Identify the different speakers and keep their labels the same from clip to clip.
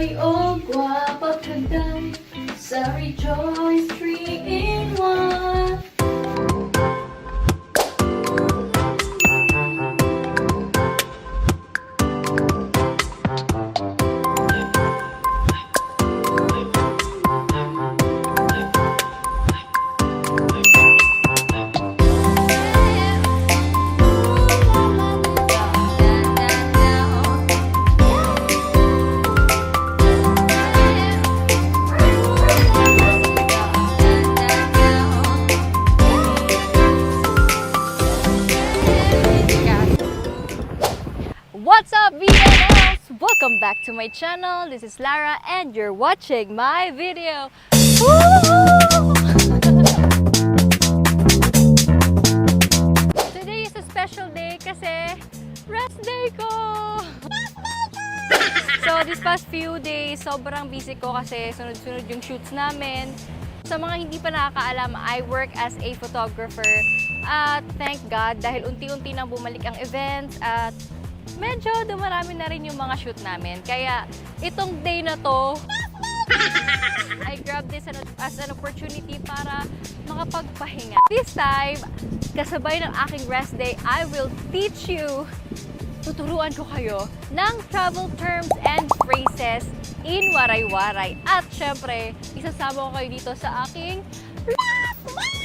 Speaker 1: Kulay o guwapa kagay sa Rejoice 3-in-1.
Speaker 2: What's up, VNS? Welcome back to my channel. This is Lara and you're watching my video. Today is a special day kasi rest day ko! So this past few days, sobrang busy ko kasi sunod-sunod yung shoots namin. Sa mga hindi pa nakakaalam, I work as a photographer. At thank God, dahil unti-unti nang bumalik ang events at medyo dumarami na rin yung mga shoot namin. Kaya itong day na to, I grabbed this as an opportunity para makapagpahinga. This time, kasabay ng aking rest day, I will teach you, tuturuan ko kayo ng travel terms and phrases in waray-waray. At syempre, isasama ko kayo dito sa aking last month!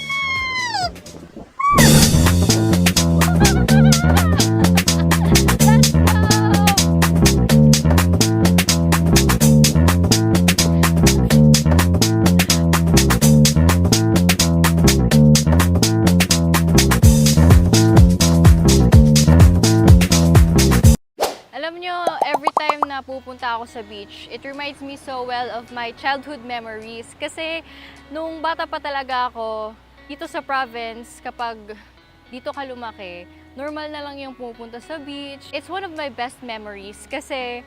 Speaker 2: Pupunta ako sa beach, it reminds me so well of my childhood memories. Kasi nung bata pa talaga ako, dito sa province, kapag dito ka lumaki, normal na lang yung pupunta sa beach. It's one of my best memories kasi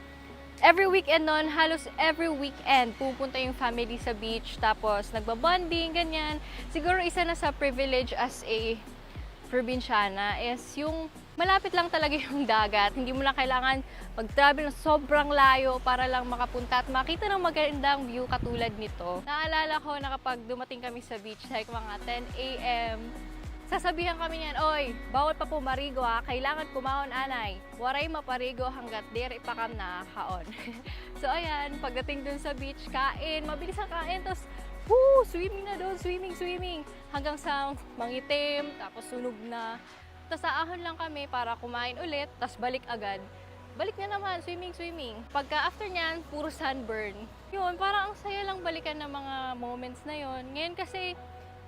Speaker 2: every weekend nun, halos every weekend, pupunta yung family sa beach, tapos nagbabonding, ganyan. Siguro isa na sa privilege as a probinsyana is yung malapit lang talaga yung dagat. Hindi mo na kailangan mag-travel ng sobrang layo para lang makapunta at makita ng magandang view katulad nito. Naalala ko na kapag dumating kami sa beach, like mga 10 a.m., sasabihan kami niyan, "Oy, bawal pa po marigo ha, kailangan kumahon anay. Waray maparigo hanggat diri pa kam nakakaon." So ayan, pagdating dun sa beach, kain, mabilis ang kain, tapos swimming na doon, swimming. Hanggang sa mangitim, tapos sunog na. Tapos aahon lang kami para kumain ulit, tapos balik agad. Balik na naman, swimming. Pagka after nyan, puro sunburn. Yun, parang ang saya lang balikan ng mga moments na yun. Ngayon kasi,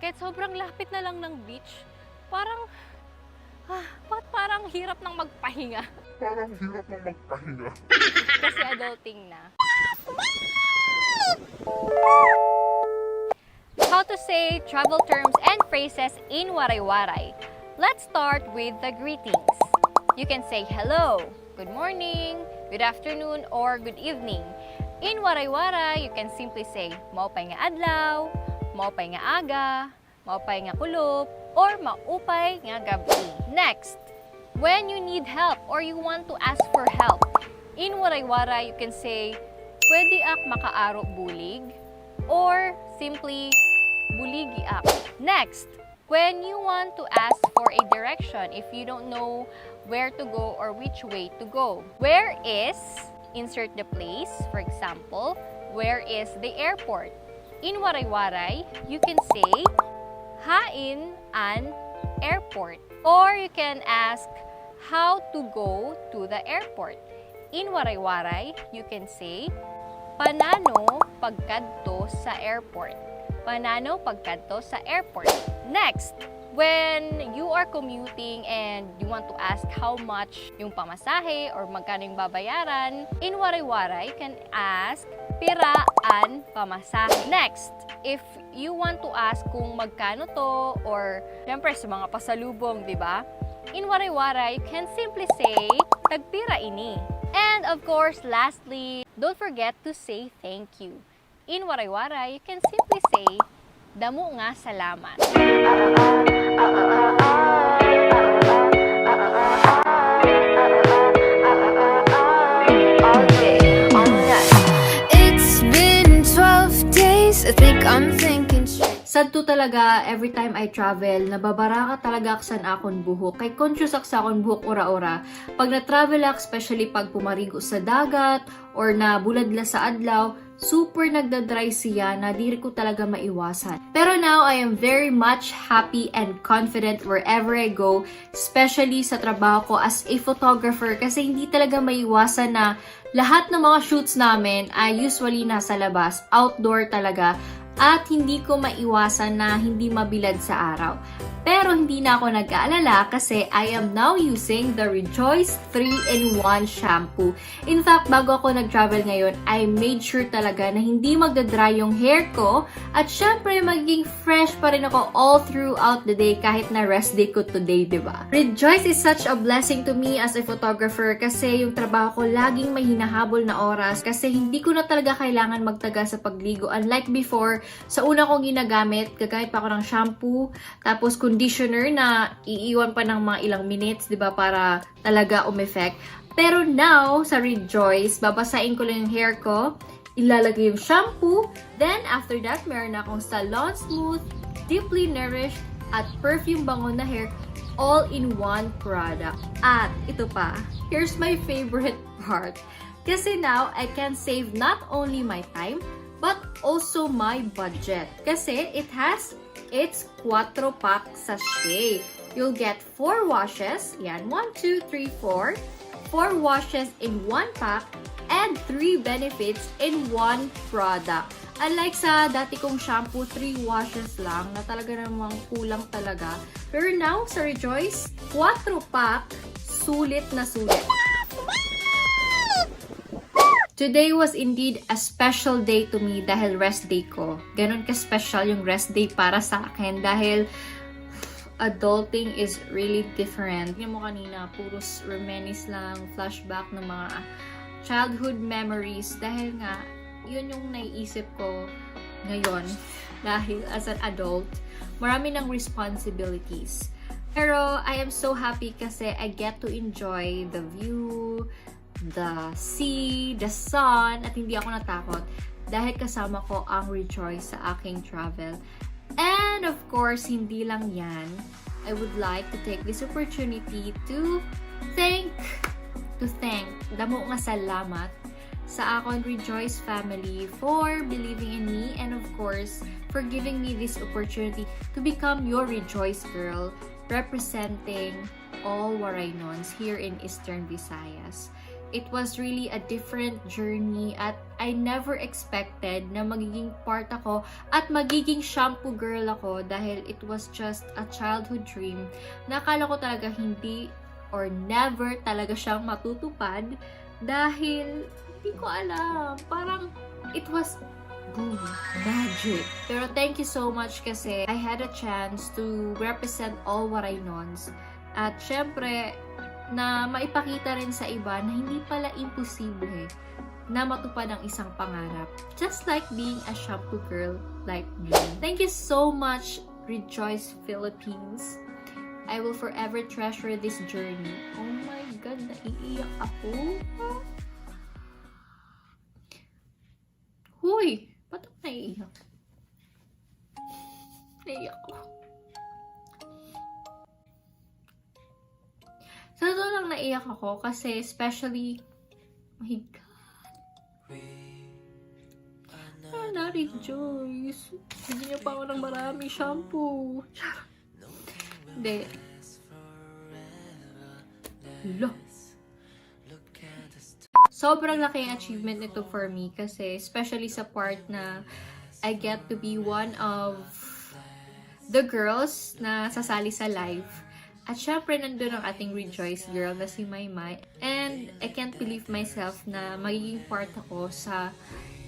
Speaker 2: kahit sobrang lapit na lang ng beach, parang hirap nang magpahinga. Kasi adulting na. How to say travel terms and phrases in waray-waray. Let's start with the greetings. You can say hello, good morning, good afternoon, or good evening. In waray-waray, you can simply say maupay nga adlaw, maupay nga aga, maupay nga kulop, or maupay nga gabi. Next, when you need help or you want to ask for help, in waray-waray, you can say pwede ak makaaro bulig, or simply buligi ak. Next, when you want to ask for a direction, if you don't know where to go or which way to go. Where is, insert the place, for example, where is the airport? In waray-waray, you can say, hain an airport. Or you can ask, how to go to the airport. In waray-waray, you can say, panano pagkadto sa airport. Panano pagkadto sa airport. Next, when you are commuting and you want to ask how much yung pamasahe or magkano yung babayaran, in waray-waray, you can ask piraan pamasahe. Next, if you want to ask kung magkano to or syempre sa mga pasalubong, di ba? In waray-waray, you can simply say tagpira ini. And of course, lastly, don't forget to say thank you. In waray-waray, you can simply say, damo nga salamat.
Speaker 1: sad to talaga every time I travel, nababara ka talaga aksan akon buhok. Kay conscious ak sa akon buhok ora-ora. Pag na-travel ak, especially pag pumarigo sa dagat or na buladla sa adlaw, super nagda-dry siya na diri ko talaga maiwasan. Pero now, I am very much happy and confident wherever I go, especially sa trabaho ko as a photographer kasi hindi talaga maiwasan na lahat ng mga shoots namin ay usually nasa labas, outdoor talaga, at hindi ko maiwasan na hindi mabilad sa araw. Pero hindi na ako nag-aalala kasi I am now using the Rejoice 3-in-1 shampoo. In fact, bago ako nag-travel ngayon, I made sure talaga na hindi magdadry yung hair ko at syempre magiging fresh pa rin ako all throughout the day kahit na rest day ko today, diba? Rejoice is such a blessing to me as a photographer kasi yung trabaho ko laging may hinahabol na oras kasi hindi ko na talaga kailangan magtaga sa pagligo. Unlike before, sa una kong ginagamit, gagamit pa ako ng shampoo, tapos conditioner na iiwan pa ng mga ilang minutes, di ba, para talaga umeffect. Pero now, sa Rejoice, babasain ko lang yung hair ko, ilalagay yung shampoo, then after that, meron akong Salon Smooth, Deeply Nourished, at Perfume Bango na hair, all in one product. At ito pa, here's my favorite part. Kasi now, I can save not only my time, but also my budget. Kasi it has its 4-pack sachet. You'll get 4 washes. Yan, 1, 2, 3, 4. 4 washes in 1 pack and 3 benefits in 1 product. Unlike sa dati kong shampoo, 3 washes lang na talaga namang kulang talaga. Pero now, sa Rejoice, 4-pack, sulit na sulit. Today was indeed a special day to me dahil rest day ko. Ganon ka-special yung rest day para sa akin dahil adulting is really different. Tingnan mo kanina, puros reminisce lang, flashback ng mga childhood memories dahil nga, yun yung naiisip ko ngayon dahil as an adult, marami ng responsibilities. Pero I am so happy kasi I get to enjoy the view, the sea, the sun, at hindi ako natakot dahil kasama ko ang Rejoice sa aking travel. And of course, hindi lang yan. I would like to take this opportunity to thank, damo nga salamat sa akong Rejoice family for believing in me and of course, for giving me this opportunity to become your Rejoice girl representing all Waraynons here in Eastern Visayas. It was really a different journey at I never expected na magiging part ako at magiging shampoo girl ako dahil it was just a childhood dream. Nakala ko talaga hindi or never talaga siyang matutupad dahil hindi ko alam. Parang it was boom, magic. Pero thank you so much kasi I had a chance to represent all Waraynons. At syempre, na maipakita rin sa iba na hindi pala imposible na matupad ang isang pangarap. Just like being a shampoo girl like me. Thank you so much, Rejoice Philippines. I will forever treasure this journey. Oh my God, naiiyak ako. Huy, ba't ako naiiyak? Naiiyak ako. Sa totoo lang naiyak ako kasi especially, oh my God. Na-rejoice. Hindi niyo pa ako ng marami shampoo. Hindi. Lo. Sobrang laking achievement nito for me kasi especially sa part na I get to be one of the girls na sasali sa live. At syempre, nandun ang ating Rejoice girl na si Maymay. And I can't believe myself na magiging part ako sa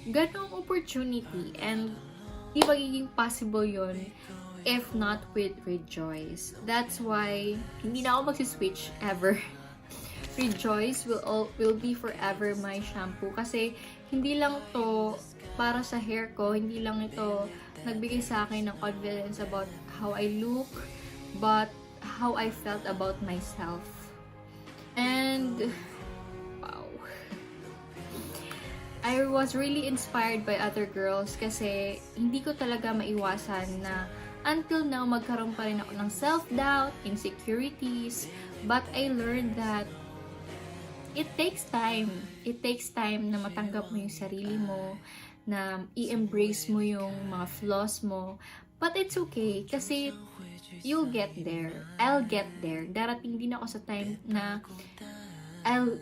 Speaker 1: ganong opportunity. And di magiging possible yon if not with Rejoice. That's why, hindi na ako magsiswitch ever. Rejoice will be forever my shampoo. Kasi, hindi lang to para sa hair ko. Hindi lang ito nagbigay sa akin ng confidence about how I look. But, how I felt about myself. And wow. I was really inspired by other girls kasi hindi ko talaga maiwasan na until now magkaroon pa rin ako ng self-doubt, insecurities, but I learned that it takes time. It takes time na matanggap mo yung sarili mo, na i-embrace mo yung mga flaws mo. But it's okay kasi you'll get there. I'll get there. Darating din ako sa time na I'll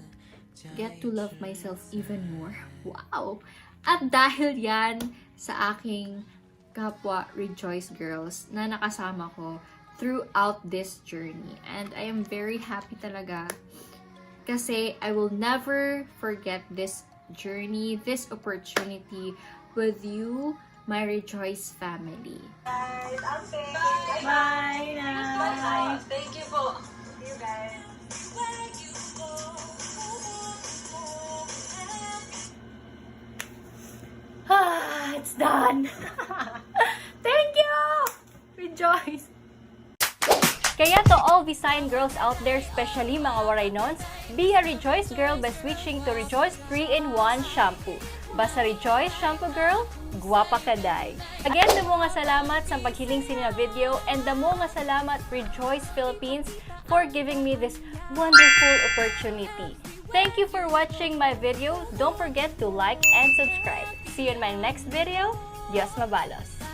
Speaker 1: get to love myself even more. Wow! At dahil yan sa aking kapwa Rejoice Girls na nakasama ko throughout this journey. And I am very happy talaga kasi I will never forget this journey, this opportunity with you, my Rejoice family.
Speaker 3: Guys, okay.
Speaker 1: Bye, Nay!
Speaker 3: Thank you po. See you guys.
Speaker 1: It's done! Thank you! Rejoice!
Speaker 2: Kaya to all Visayan girls out there, especially mga Waraynons, be a Rejoice girl by switching to Rejoice 3-in-1 shampoo. Basta Rejoice Shampoo Girl, guwapa ka day. Again, damo nga salamat sa paghiling sa inyo video and damo nga salamat Rejoice Philippines for giving me this wonderful opportunity. Thank you for watching my video. Don't forget to like and subscribe. See you in my next video. Diyos mabalos!